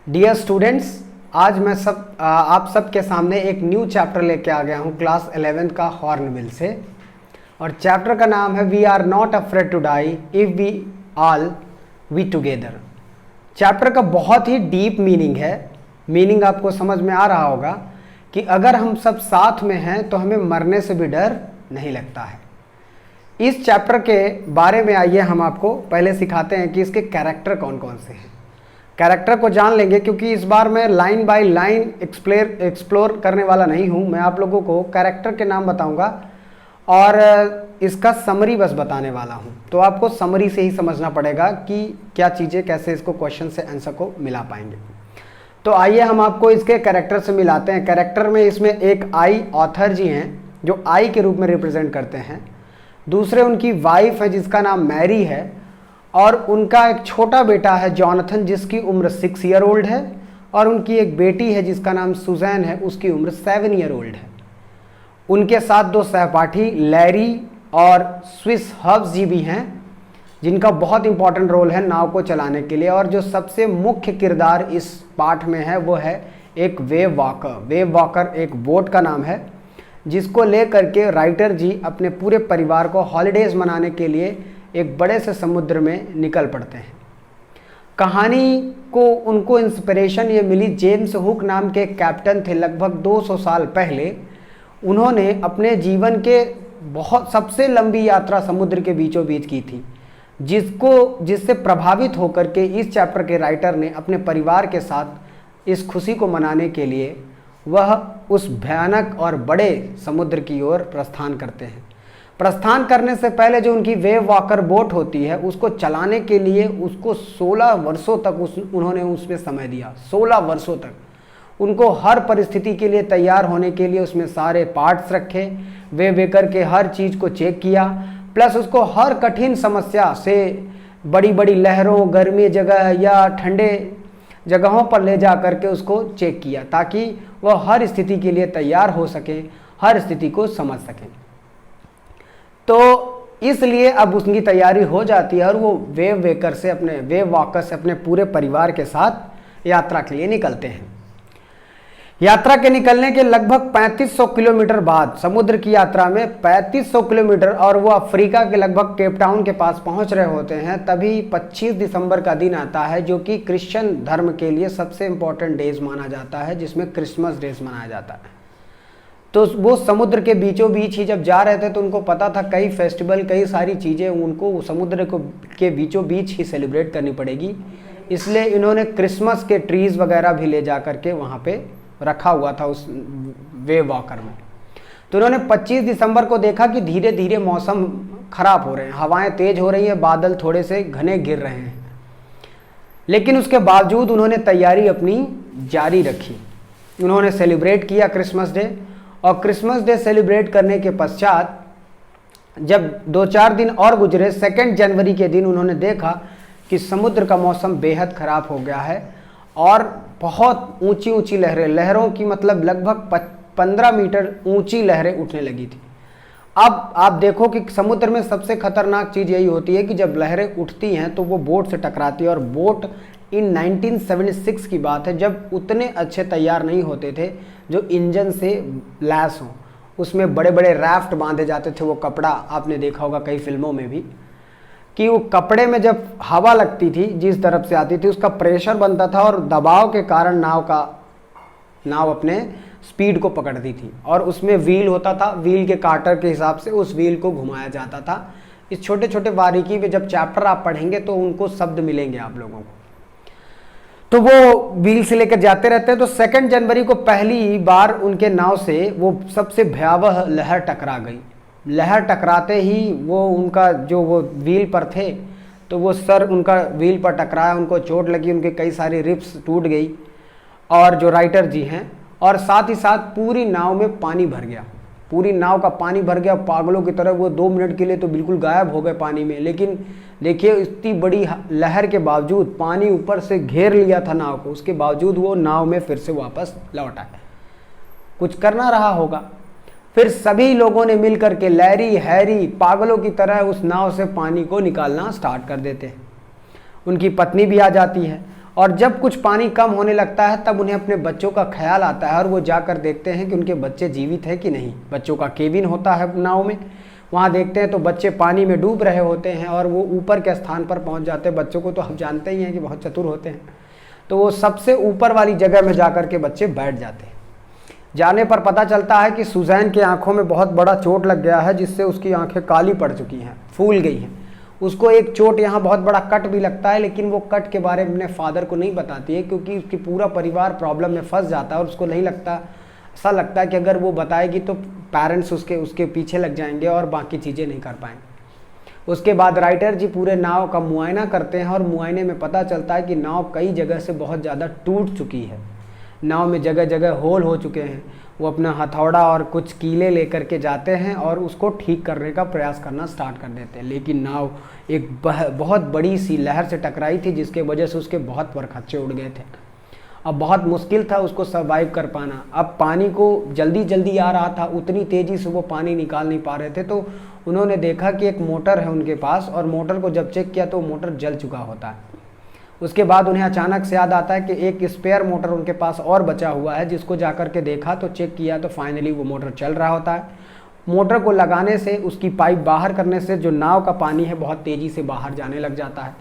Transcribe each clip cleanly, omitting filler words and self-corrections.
Dear students, आज मैं आप सबके सामने एक न्यू चैप्टर लेके आ गया हूँ क्लास 11th का हॉर्नबिल से। और चैप्टर का नाम है we are not afraid to die if we all we together. Chapter का बहुत ही डीप मीनिंग है। मीनिंग आपको समझ में आ रहा होगा कि अगर हम सब साथ में हैं तो हमें मरने से भी डर नहीं लगता है। इस चैप्टर के बारे में आइए हम आपको पहले सिखाते हैं कि इसके कैरेक्टर कौन कौन से हैं। कैरेक्टर को जान लेंगे क्योंकि इस बार मैं लाइन बाय लाइन एक्सप्लोर करने वाला नहीं हूँ। मैं आप लोगों को कैरेक्टर के नाम बताऊँगा और इसका समरी बस बताने वाला हूँ। तो आपको समरी से ही समझना पड़ेगा कि क्या चीज़ें कैसे इसको क्वेश्चन से आंसर को मिला पाएंगे। तो आइए हम आपको इसके कैरेक्टर से मिलाते हैं। कैरेक्टर में इसमें एक आई ऑथर जी हैं जो आई के रूप में रिप्रेजेंट करते हैं। दूसरे उनकी वाइफ है जिसका नाम मैरी है और उनका एक छोटा बेटा है जॉनथन जिसकी उम्र 6 ईयर ओल्ड है और उनकी एक बेटी है जिसका नाम सुजैन है, उसकी उम्र 7 ईयर ओल्ड है। उनके साथ दो सहपाठी लैरी और स्विस हब्स जी भी हैं जिनका बहुत इंपॉर्टेंट रोल है नाव को चलाने के लिए। और जो सबसे मुख्य किरदार इस पाठ में है वो है एक वेव वॉकर। वेव वॉकर एक बोट का नाम है जिसको लेकर के राइटर जी अपने पूरे परिवार को हॉलीडेज मनाने के लिए एक बड़े से समुद्र में निकल पड़ते हैं। कहानी को उनको इंस्पिरेशन ये मिली, जेम्स हुक नाम के एक कैप्टन थे लगभग 200 साल पहले। उन्होंने अपने जीवन के बहुत सबसे लंबी यात्रा समुद्र के बीचों बीच की थी, जिससे प्रभावित होकर के इस चैप्टर के राइटर ने अपने परिवार के साथ इस खुशी को मनाने के लिए वह उस भयानक और बड़े समुद्र की ओर प्रस्थान करते हैं। प्रस्थान करने से पहले जो उनकी वेव वॉकर बोट होती है उसको चलाने के लिए उसको 16 वर्षों तक उन्होंने उसमें समय दिया। 16 वर्षों तक उनको हर परिस्थिति के लिए तैयार होने के लिए उसमें सारे पार्ट्स रखे, वे करके हर चीज़ को चेक किया, प्लस उसको हर कठिन समस्या से बड़ी बड़ी लहरों, गर्मी जगह या ठंडे जगहों पर ले जा करके उसको चेक किया ताकि वह हर स्थिति के लिए तैयार हो सके, हर स्थिति को समझ सकें। तो इसलिए अब उसकी तैयारी हो जाती है और वो वेव वॉकर से अपने पूरे परिवार के साथ यात्रा के लिए निकलते हैं। यात्रा के निकलने के लगभग 3500 किलोमीटर बाद, समुद्र की यात्रा में 3500 किलोमीटर, और वो अफ्रीका के लगभग केप टाउन के पास पहुंच रहे होते हैं, तभी 25 दिसंबर का दिन आता है जो कि क्रिश्चियन धर्म के लिए सबसे इम्पोर्टेंट डेज माना जाता है, जिसमें क्रिसमस डेज मनाया जाता है। तो वो समुद्र के बीचों बीच ही जब जा रहे थे तो उनको पता था कई फेस्टिवल, कई सारी चीज़ें उनको समुद्र के बीचों बीच ही सेलिब्रेट करनी पड़ेगी। इसलिए इन्होंने क्रिसमस के ट्रीज़ वगैरह भी ले जा करके वहाँ पे रखा हुआ था उस वेव वॉकर में। तो उन्होंने 25 दिसंबर को देखा कि धीरे धीरे मौसम खराब हो रहे हैं, हवाएं तेज हो रही हैं, बादल थोड़े से घने गिर रहे हैं, लेकिन उसके बावजूद उन्होंने तैयारी अपनी जारी रखी। उन्होंने सेलिब्रेट किया क्रिसमस डे, और क्रिसमस डे सेलिब्रेट करने के पश्चात जब 2-4 दिन और गुजरे, 2 जनवरी के दिन उन्होंने देखा कि समुद्र का मौसम बेहद ख़राब हो गया है और बहुत ऊंची ऊंची लहरों की मतलब लगभग 15 मीटर ऊंची लहरें उठने लगी थी। अब आप देखो कि समुद्र में सबसे खतरनाक चीज़ यही होती है कि जब लहरें उठती हैं तो वो बोट से टकराती है। और बोट इन 1976 की बात है जब उतने अच्छे तैयार नहीं होते थे जो इंजन से लैस हों। उसमें बड़े बड़े राफ्ट बांधे जाते थे, वो कपड़ा आपने देखा होगा कई फिल्मों में भी, कि वो कपड़े में जब हवा लगती थी जिस तरफ से आती थी उसका प्रेशर बनता था और दबाव के कारण नाव अपने स्पीड को पकड़ती थी। और उसमें व्हील होता था, व्हील के कार्टर के हिसाब से उस व्हील को घुमाया जाता था। इस छोटे छोटे बारीकी में जब चैप्टर आप पढ़ेंगे तो उनको शब्द मिलेंगे आप लोगों को। तो वो व्हील से लेकर जाते रहते हैं। तो 2 जनवरी को पहली बार उनके नाव से वो सबसे भयावह लहर टकरा गई। लहर टकराते ही वो उनका जो वो व्हील पर थे तो वो सर उनका व्हील पर टकराया, उनको चोट लगी, उनके कई सारी रिब्स टूट गई और जो राइटर जी हैं, और साथ ही साथ पूरी नाव में पानी भर गया। पूरी नाव का पानी भर गया, पागलों की तरह वो 2 मिनट के लिए तो बिल्कुल गायब हो गए पानी में। लेकिन देखिए इतनी बड़ी लहर के बावजूद, पानी ऊपर से घेर लिया था नाव को, उसके बावजूद वो नाव में फिर से वापस लौट आए। कुछ करना रहा होगा। फिर सभी लोगों ने मिलकर के लैरी हैरी पागलों की तरह उस नाव से पानी को निकालना स्टार्ट कर देते हैं। उनकी पत्नी भी आ जाती है और जब कुछ पानी कम होने लगता है तब उन्हें अपने बच्चों का ख्याल आता है और वो जाकर देखते हैं कि उनके बच्चे जीवित हैं कि नहीं। बच्चों का केबिन होता है नाव में, वहाँ देखते हैं तो बच्चे पानी में डूब रहे होते हैं और वो ऊपर के स्थान पर पहुँच जाते हैं। बच्चों को तो हम जानते ही हैं कि बहुत चतुर होते हैं, तो वो सबसे ऊपर वाली जगह में जाकर के बच्चे बैठ जाते हैं। जाने पर पता चलता है कि सुजैन की आंखों में बहुत बड़ा चोट लग गया है, जिससे उसकी आंखें काली पड़ चुकी हैं, फूल गई हैं। उसको एक चोट यहाँ बहुत बड़ा कट भी लगता है, लेकिन वो कट के बारे में अपने फादर को नहीं बताती है, क्योंकि उसकी पूरा परिवार प्रॉब्लम में फंस जाता है और उसको नहीं लगता, ऐसा लगता है कि अगर वो बताएगी तो पेरेंट्स उसके पीछे लग जाएंगे और बाकी चीज़ें नहीं कर पाएंगे। उसके बाद राइटर जी पूरे नाव का मुआयना करते हैं और मुआयने में पता चलता है कि नाव कई जगह से बहुत ज़्यादा टूट चुकी है। नाव में जगह जगह होल हो चुके हैं। वो अपना हथौड़ा और कुछ कीले लेकर के जाते हैं और उसको ठीक करने का प्रयास करना स्टार्ट कर देते हैं, लेकिन नाव एक बहुत बड़ी सी लहर से टकराई थी, जिसके वजह से उसके बहुत परखच्चे उड़ गए थे। अब बहुत मुश्किल था उसको सर्वाइव कर पाना। अब पानी को जल्दी जल्दी आ रहा था, उतनी तेज़ी से वो पानी निकाल नहीं पा रहे थे। तो उन्होंने देखा कि एक मोटर है उनके पास, और मोटर को जब चेक किया तो मोटर जल चुका होता है। उसके बाद उन्हें अचानक से याद आता है कि एक स्पेयर मोटर उनके पास और बचा हुआ है, जिसको जाकर के देखा तो चेक किया तो फाइनली वो मोटर चल रहा होता है। मोटर को लगाने से, उसकी पाइप बाहर करने से जो नाव का पानी है बहुत तेज़ी से बाहर जाने लग जाता है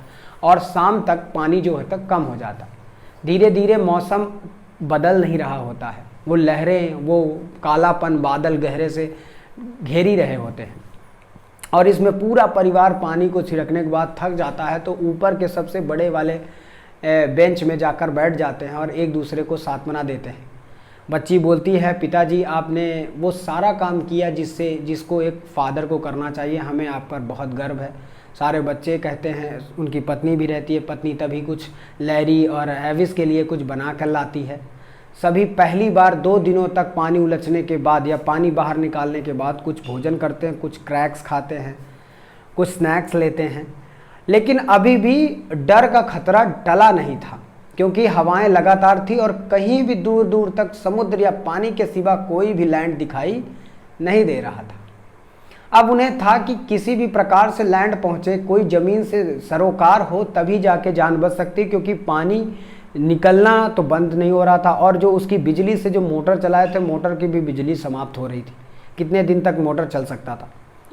और शाम तक पानी जो है तक कम हो जाता है। धीरे धीरे मौसम बदल नहीं रहा होता है, वो लहरें, वो कालापन, बादल गहरे से घेरी रहे होते हैं और इसमें पूरा परिवार पानी को छिड़कने के बाद थक जाता है। तो ऊपर के सबसे बड़े वाले बेंच में जाकर बैठ जाते हैं और एक दूसरे को सांत्वना देते हैं। बच्ची बोलती है, पिताजी आपने वो सारा काम किया जिसको एक फादर को करना चाहिए, हमें आप पर बहुत गर्व है। सारे बच्चे कहते हैं, उनकी पत्नी भी रहती है, पत्नी तभी कुछ लैरी और एविस के लिए कुछ बना कर लाती है। सभी पहली बार 2 दिनों तक पानी उलझने के बाद या पानी बाहर निकालने के बाद कुछ भोजन करते हैं, कुछ क्रैक्स खाते हैं, कुछ स्नैक्स लेते हैं। लेकिन अभी भी डर का खतरा टला नहीं था, क्योंकि हवाएं लगातार थी और कहीं भी दूर दूर तक समुद्र या पानी के सिवा कोई भी लैंड दिखाई नहीं दे रहा था। अब उन्हें था कि किसी भी प्रकार से लैंड पहुंचे, कोई ज़मीन से सरोकार हो, तभी जाके जान बच सकती, क्योंकि पानी निकलना तो बंद नहीं हो रहा था और जो उसकी बिजली से जो मोटर चलाए थे, मोटर की भी बिजली समाप्त हो रही थी। कितने दिन तक मोटर चल सकता था?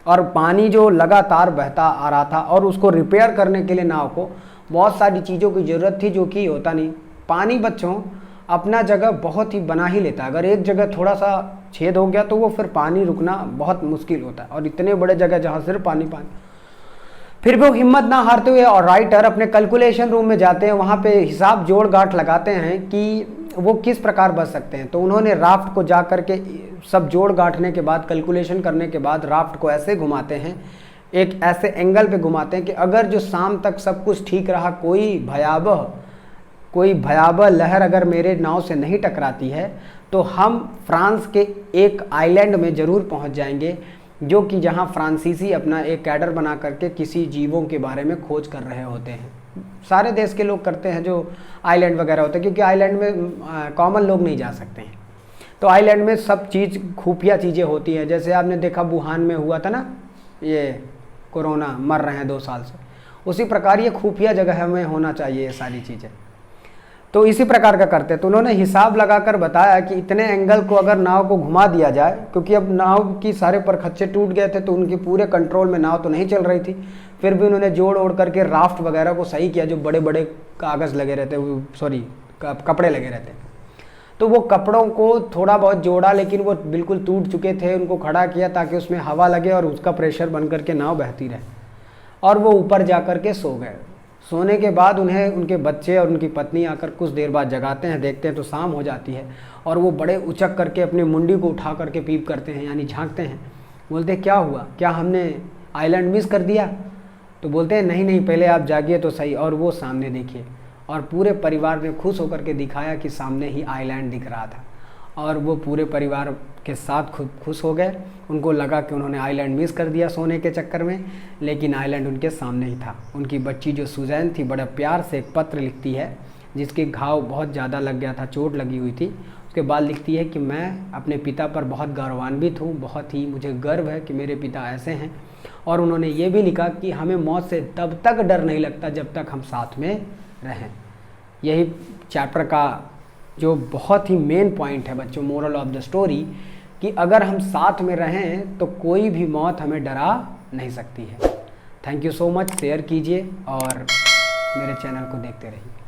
और पानी जो लगातार बहता आ रहा था और उसको रिपेयर करने के लिए नाव को बहुत सारी चीज़ों की ज़रूरत थी, जो कि होता नहीं। पानी बच्चों अपना जगह बहुत ही बना ही लेता है। अगर एक जगह थोड़ा सा छेद हो गया तो वो फिर पानी रुकना बहुत मुश्किल होता है, और इतने बड़े जगह जहाँ सिर्फ पानी पानी। फिर भी वो हिम्मत ना हारते हुए और राइटर अपने कैलकुलेशन रूम में जाते हैं, वहाँ पे हिसाब जोड़ गांठ लगाते हैं कि वो किस प्रकार बच सकते हैं। तो उन्होंने राफ्ट को जा कर के सब जोड़ गांठने के बाद, कैलकुलेशन करने के बाद राफ्ट को ऐसे घुमाते हैं, एक ऐसे एंगल पे घुमाते हैं कि अगर जो शाम तक सब कुछ ठीक रहा, कोई भयावह लहर अगर मेरे नाव से नहीं टकराती है, तो हम फ्रांस के एक आइलैंड में ज़रूर पहुंच जाएंगे, जो कि जहां फ्रांसीसी अपना एक कैडर बना करके किसी जीवों के बारे में खोज कर रहे होते हैं। सारे देश के लोग करते हैं जो आइलैंड वगैरह होते हैं, क्योंकि आइलैंड में कॉमन लोग नहीं जा सकते हैं। तो आइलैंड में सब चीज़ खुफिया चीज़ें होती हैं। जैसे आपने देखा वुहान में हुआ था ना, ये कोरोना, मर रहे हैं 2 साल से, उसी प्रकार ये खुफिया जगह में होना चाहिए ये सारी चीज़ें। तो इसी प्रकार का करते हैं। तो उन्होंने हिसाब लगाकर बताया कि इतने एंगल को अगर नाव को घुमा दिया जाए, क्योंकि अब नाव की सारे परखच्चे टूट गए थे, तो उनके पूरे कंट्रोल में नाव तो नहीं चल रही थी। फिर भी उन्होंने जोड़ ओढ़ करके राफ्ट वगैरह को सही किया, जो बड़े बड़े कागज़ लगे रहते, कपड़े लगे रहते, तो वो कपड़ों को थोड़ा बहुत जोड़ा, लेकिन वो बिल्कुल टूट चुके थे। उनको खड़ा किया ताकि उसमें हवा लगे और उसका प्रेशर बन करके नाव बहती रहे, और वो ऊपर जा कर के सो गए। सोने के बाद उन्हें उनके बच्चे और उनकी पत्नी आकर कुछ देर बाद जगाते हैं, देखते हैं तो शाम हो जाती है, और वो बड़े उचक करके अपनी मुंडी को उठा करके पीप करते हैं, यानी झांकते हैं। बोलते हैं, क्या हुआ, क्या हमने आइलैंड मिस कर दिया? तो बोलते हैं, नहीं, पहले आप जागिए तो सही। और वो सामने देखिए, और पूरे परिवार ने खुश होकर के दिखाया कि सामने ही आइलैंड दिख रहा था, और वो पूरे परिवार के साथ खुद खुश हो गए। उनको लगा कि उन्होंने आइलैंड मिस कर दिया सोने के चक्कर में, लेकिन आइलैंड उनके सामने ही था। उनकी बच्ची जो सुजैन थी, बड़ा प्यार से एक पत्र लिखती है, जिसके घाव बहुत ज़्यादा लग गया था, चोट लगी हुई थी। उसके बाद लिखती है कि मैं अपने पिता पर बहुत गौरवान्वित हूँ, बहुत ही मुझे गर्व है कि मेरे पिता ऐसे हैं। और उन्होंने ये भी लिखा कि हमें मौत से तब तक डर नहीं लगता जब तक हम साथ में रहें। यही चैप्टर का जो बहुत ही मेन पॉइंट है बच्चों, मोरल ऑफ द स्टोरी, कि अगर हम साथ में रहें तो कोई भी मौत हमें डरा नहीं सकती है। Thank you so much, share कीजिए और मेरे चैनल को देखते रहिए।